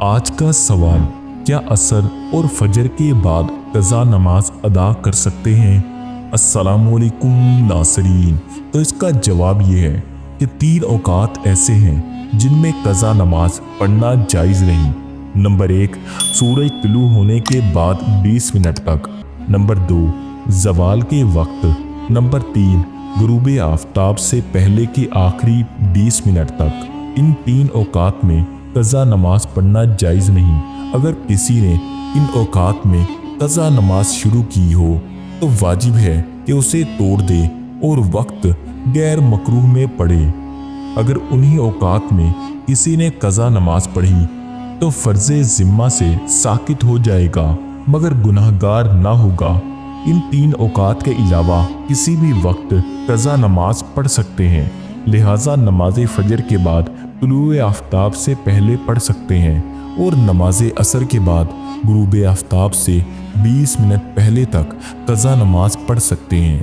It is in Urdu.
آج کا سوال، کیا عصر اور فجر کے بعد قضا نماز ادا کر سکتے ہیں؟ السلام علیکم ناظرین۔ تو اس کا جواب یہ ہے کہ 3 اوقات ایسے ہیں جن میں قضا نماز پڑھنا جائز نہیں۔ نمبر 1، سورج طلوع ہونے کے بعد 20 منٹ تک۔ نمبر 2، زوال کے وقت۔ نمبر 3، غروب آفتاب سے پہلے کے آخری 20 منٹ تک۔ ان 3 اوقات میں قضا نماز پڑھنا جائز نہیں۔ اگر کسی نے ان اوقات میں قضا نماز شروع کی ہو تو واجب ہے کہ اسے توڑ دے اور وقت غیر مکروہ میں پڑھے۔ اگر انہی اوقات میں کسی نے قضا نماز پڑھی تو فرض ذمہ سے ساقط ہو جائے گا مگر گناہگار نہ ہوگا۔ ان 3 اوقات کے علاوہ کسی بھی وقت قضا نماز پڑھ سکتے ہیں، لہٰذا نماز فجر کے بعد طلوع آفتاب سے پہلے پڑھ سکتے ہیں اور نماز عصر کے بعد غروب آفتاب سے 20 منٹ پہلے تک قضا نماز پڑھ سکتے ہیں۔